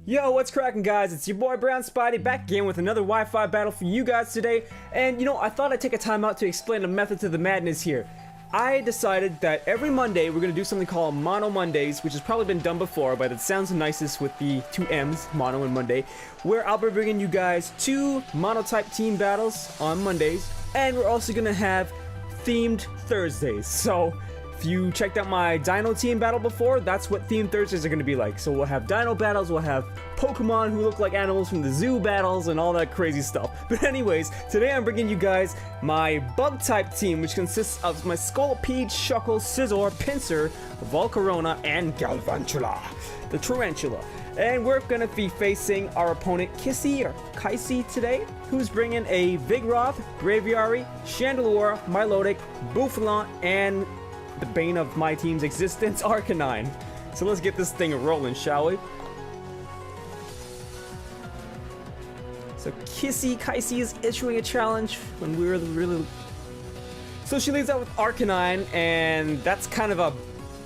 Yo, what's cracking, guys? It's your boy Brown Spidey back again with another Wi-Fi battle for you guys today. And you know, I thought I'd take a time out to explain the method to the madness here. I decided that every Monday we're gonna do something called Mono Mondays, which has probably been done before, but it sounds nicest with the two M's, Mono and Monday, where I'll be bringing you guys two mono-type team battles on Mondays, and we're also gonna have themed Thursdays. So if you checked out my Dino team battle before, that's what themed Thursdays are going to be like. So we'll have Dino battles, we'll have Pokemon who look like animals from the zoo battles, and all that crazy stuff. But anyways, today I'm bringing you guys my Bug-type team, which consists of my Scolipede, Shuckle, Scizor, Pinsir, Volcarona, and Galvantula, the Tarantula. And we're going to be facing our opponent Kaisi today, who's bringing a Vigoroth, Braviary, Chandelure, Milotic, Bouffalant, and the bane of my team's existence, Arcanine. So let's get this thing rolling, shall we? So Kaisi is issuing a challenge when we were really... So she leads out with Arcanine, and that's kind of a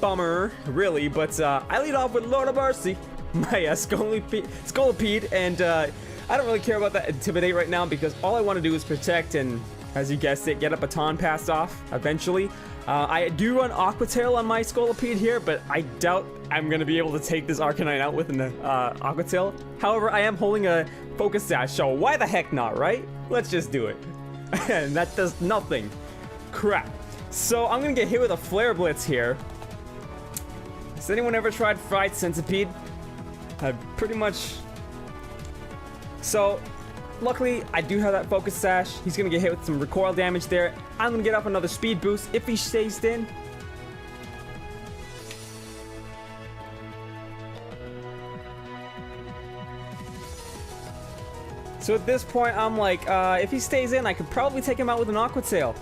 bummer, really, but I lead off with Lord of Mercy, my Scolipede, and I don't really care about that Intimidate right now because all I want to do is protect and, as you guessed it, get a baton passed off eventually. I do run Aqua Tail on my Scolipede here, but I doubt I'm going to be able to take this Arcanine out with an Aqua Tail. However, I am holding a Focus Sash, so why the heck not, right? Let's just do it. And that does nothing. Crap. So I'm going to get hit with a Flare Blitz here. Has anyone ever tried Fried Centipede? Pretty much... So... Luckily, I do have that Focus Sash. He's going to get hit with some recoil damage there. I'm going to get up another speed boost if he stays in. So at this point, I'm like, if he stays in, I could probably take him out with an Aqua Tail.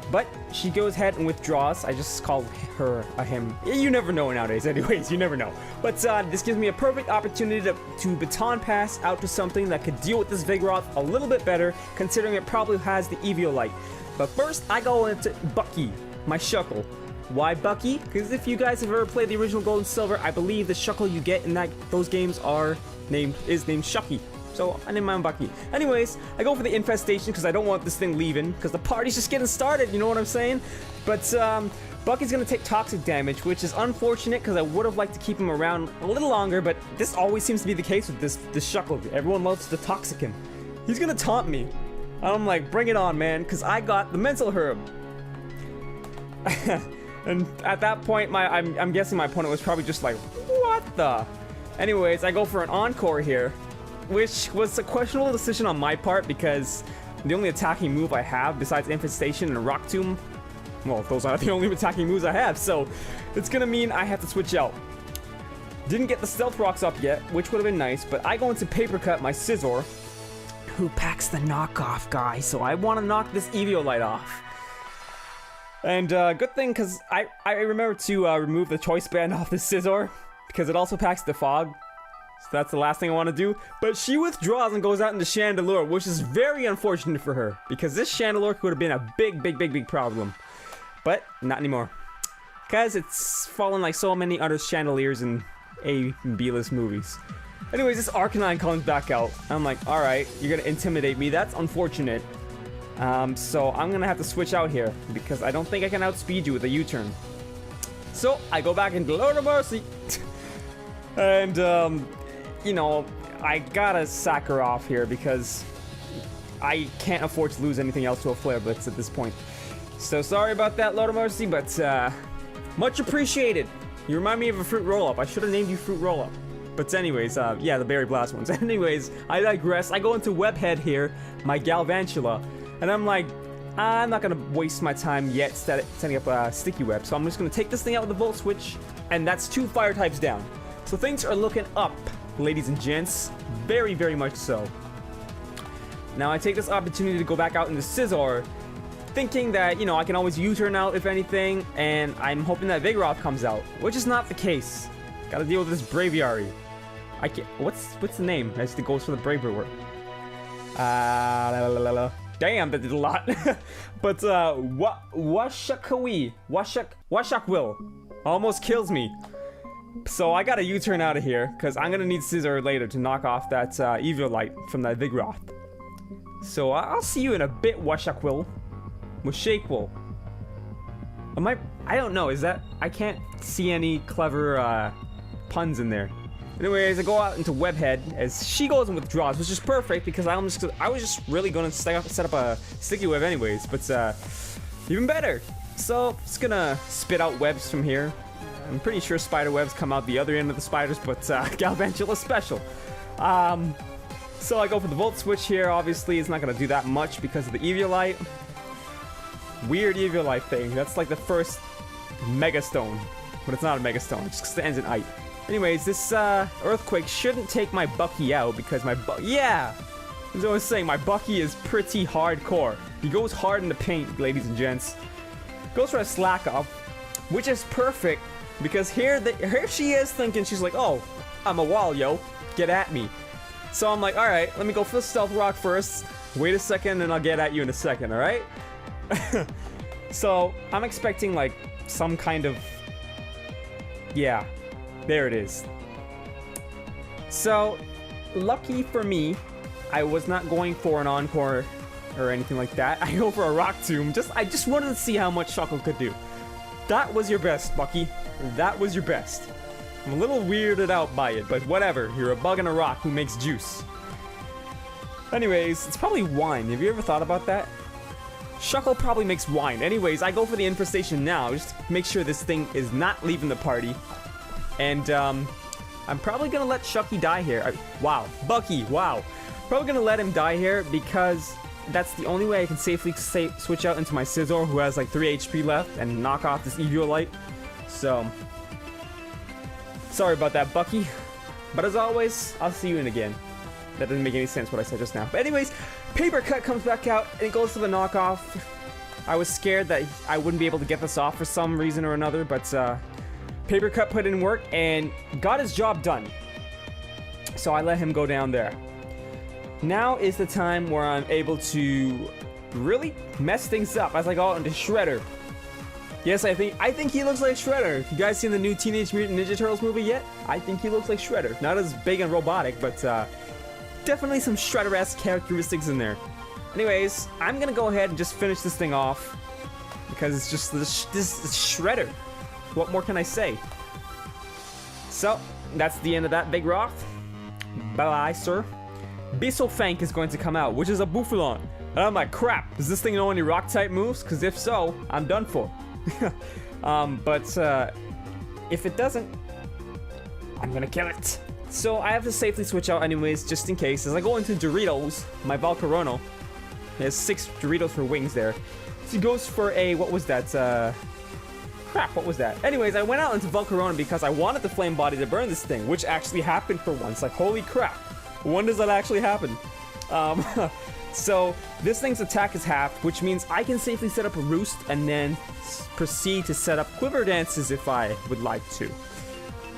But she goes ahead and withdraws. I just called her a him. You never know nowadays, anyways. You never know. But this gives me a perfect opportunity to baton pass out to something that could deal with this Vigoroth a little bit better, considering it probably has the Eviolite. But first, I go into Bucky, my Shuckle. Why Bucky? Because if you guys have ever played the original Gold and Silver, I believe the Shuckle you get in those games is named Shucky. So I named my own Bucky. Anyways, I go for the Infestation because I don't want this thing leaving because the party's just getting started, you know what I'm saying? But Bucky's going to take toxic damage, which is unfortunate because I would have liked to keep him around a little longer, but this always seems to be the case with this Shuckle. Everyone loves to toxic him. He's going to taunt me. I'm like, bring it on, man, because I got the Mental Herb. And at that point, I'm guessing my opponent was probably just like, what the? Anyways, I go for an Encore here, which was a questionable decision on my part because the only attacking move I have besides Infestation and Rock Tomb, well, those are the only attacking moves I have, so it's gonna mean I have to switch out. Didn't get the Stealth Rocks up yet, which would have been nice, but I go into Paper Cut my Scizor, who packs the knockoff guy, so I want to knock this Eviolite off. And good thing, because I remember to remove the Choice Band off the Scizor, because it also packs the Fog. So that's the last thing I want to do. But she withdraws and goes out into Chandelure, which is very unfortunate for her. Because this Chandelure could have been a big problem. But not anymore. Because it's fallen like so many other Chandeliers in A and B-list movies. Anyways, this Arcanine comes back out. I'm like, alright, you're going to intimidate me. That's unfortunate. So I'm going to have to switch out here. Because I don't think I can outspeed you with a U-turn. So I go back into Lord of Mercy. And, you know, I gotta sack her off here because I can't afford to lose anything else to a Flare Blitz at this point. So sorry about that, Lord of Mercy, but much appreciated. You remind me of a Fruit Roll-Up. I should have named you Fruit Roll-Up. But anyways, yeah, the Berry Blast ones. Anyways, I digress. I go into Webhead here, my Galvantula, and I'm like, I'm not gonna waste my time yet setting up a Sticky Web, so I'm just gonna take this thing out with the Volt Switch, and that's 2 Fire types down. So things are looking up, ladies and gents. Very much so. Now I take this opportunity to go back out into Scizor, thinking that, you know, I can always U-turn out if anything, and I'm hoping that Vigoroth comes out, which is not the case. Gotta deal with this Braviary. I can't, what's the name? As it goes for the Braviary word. Damn, that did a lot. But Washakawi, Washak will almost kills me. So I got a U-turn out of here, because I'm going to need Scissor later to knock off that Eviolite from that Vigoroth. So I'll see you in a bit, Washaquil. Washaquil. I don't know, is that... I can't see any clever puns in there. Anyways, I go out into Webhead as she goes and withdraws, which is perfect because I was just really going to set up a sticky web anyways, but even better. So, just gonna spit out webs from here. I'm pretty sure spider webs come out the other end of the spiders, but Galvantula's special. So I go for the Volt Switch here. Obviously, it's not gonna do that much because of the Eviolite. Weird Eviolite thing. That's like the first Mega Stone, but it's not a Mega Stone. It just ends in Ite. Anyways, this Earthquake shouldn't take my Bucky out because my yeah! As I was saying, my Bucky is pretty hardcore. He goes hard in the paint, ladies and gents. Goes for a Slack Off, which is perfect because here she is thinking, she's like, oh, I'm a wall, yo. Get at me. So I'm like, alright, let me go for the Stealth Rock first. Wait a second and I'll get at you in a second, alright? So, I'm expecting like some kind of... Yeah. There it is. So, lucky for me, I was not going for an Encore or anything like that. I go for a Rock Tomb. I just wanted to see how much Shuckle could do. That was your best, Bucky. That was your best. I'm a little weirded out by it, but whatever. You're a bug and a rock who makes juice. Anyways, it's probably wine. Have you ever thought about that? Shuckle probably makes wine. Anyways, I go for the Infestation now, just to make sure this thing is not leaving the party. And, I'm probably gonna let Shucky die here. Wow. Bucky, wow. Probably gonna let him die here because that's the only way I can safely switch out into my Scizor, who has like 3 HP left, and knock off this Eviolite. So, sorry about that, Bucky. But as always, I'll see you in again. That doesn't make any sense what I said just now. But anyways, Paper Cut comes back out, and it goes for the knockoff. I was scared that I wouldn't be able to get this off for some reason or another, but, Paper Cut put in work and got his job done. So I let him go down there. Now is the time where I'm able to really mess things up as I go out into Shredder. Yes, I think he looks like Shredder. You guys seen the new Teenage Mutant Ninja Turtles movie yet? I think he looks like Shredder. Not as big and robotic, but definitely some Shredder-esque characteristics in there. Anyways, I'm gonna go ahead and just finish this thing off because it's just this Shredder. What more can I say? So, that's the end of that Vigoroth. Bye-bye, sir. Bisselfank is going to come out, which is a Bouffalon. And I'm like, crap, does this thing know any Rock-type moves? Because if so, I'm done for. If it doesn't, I'm gonna kill it. So I have to safely switch out anyways, just in case. As I go into Doritos, my Volcarona, there's 6 Doritos for wings there. So he goes for a, what was that, crap, what was that? Anyways, I went out into Volcarona because I wanted the Flame Body to burn this thing, which actually happened for once. Like, holy crap. When does that actually happen? So, this thing's attack is halved, which means I can safely set up a Roost and then proceed to set up Quiver Dances if I would like to.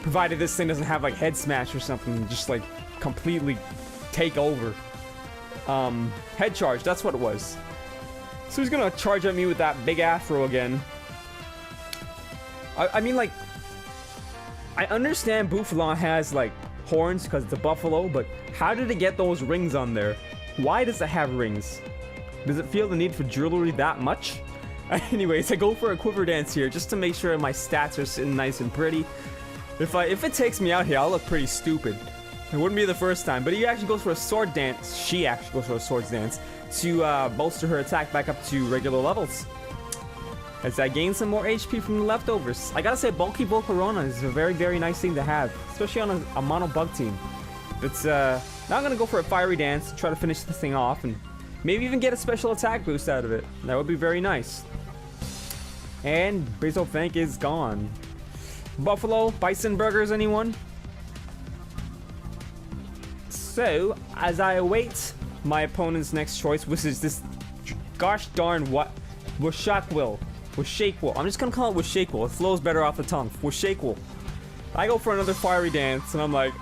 Provided this thing doesn't have, like, Head Smash or something, just, like, completely take over. Head Charge, that's what it was. So he's gonna charge at me with that big Afro again. I mean, like, I understand Bouffalon has, like, horns because it's a buffalo, but how did it get those rings on there? Why does it have rings? Does it feel the need for jewelry that much? Anyways, I go for a Quiver Dance here just to make sure my stats are sitting nice and pretty. If it takes me out here, I'll look pretty stupid. It wouldn't be the first time, but he actually goes for a Sword Dance. She actually goes for a Swords Dance to bolster her attack back up to regular levels. As I gain some more HP from the leftovers. I gotta say, bulky Volcarona is a very, very nice thing to have, especially on a mono bug team. But now I'm gonna go for a Fiery Dance, try to finish this thing off, and maybe even get a special attack boost out of it. That would be very nice. And Bisselfank is gone. Buffalo, Bison Burgers, anyone? So, as I await my opponent's next choice, which is this gosh darn what? Washaquil. Washaquil. I'm just gonna call it Washaquil. It flows better off the tongue. Washaquil. I go for another Fiery Dance, and I'm like,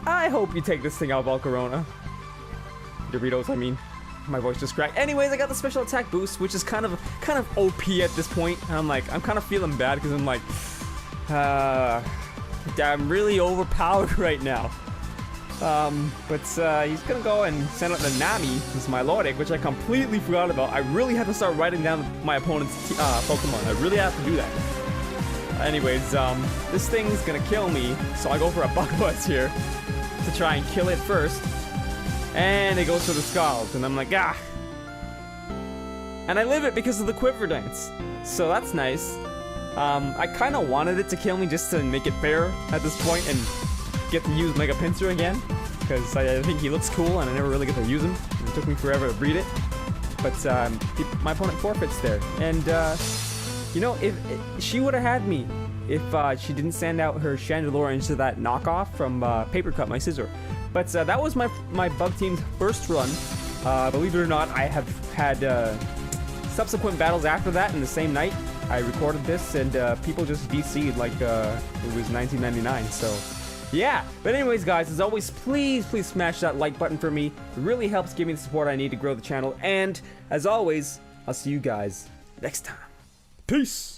I hope you take this thing out, Volcarona. Doritos, I mean. My voice just cracked. Anyways, I got the special attack boost, which is kind of OP at this point. And I'm like, I'm kind of feeling bad because I'm like, I'm really overpowered right now. But he's gonna go and send out the Nami, this Milotic, which I completely forgot about. I really have to start writing down my opponent's Pokemon. I really have to do that. Anyways, this thing's gonna kill me, so I go for a Bug Buzz here to try and kill it first. And it goes for the Scald, and I'm like, ah! And I live it because of the Quiver Dance. So that's nice. I kind of wanted it to kill me just to make it fair at this point and get to use Mega Pinsir again, because I think he looks cool and I never really get to use him. It took me forever to breed it. But my opponent forfeits there. And, you know, if she would have had me if she didn't send out her Chandelure into that knockoff from Paper Cut, my Scizor. But that was my Bug Team's first run. Believe it or not, I have had subsequent battles after that in the same night. I recorded this and people just DC'd like it was 1999, so yeah. But anyways, guys, as always, please smash that like button for me. It really helps give me the support I need to grow the channel. And as always, I'll see you guys next time. Peace!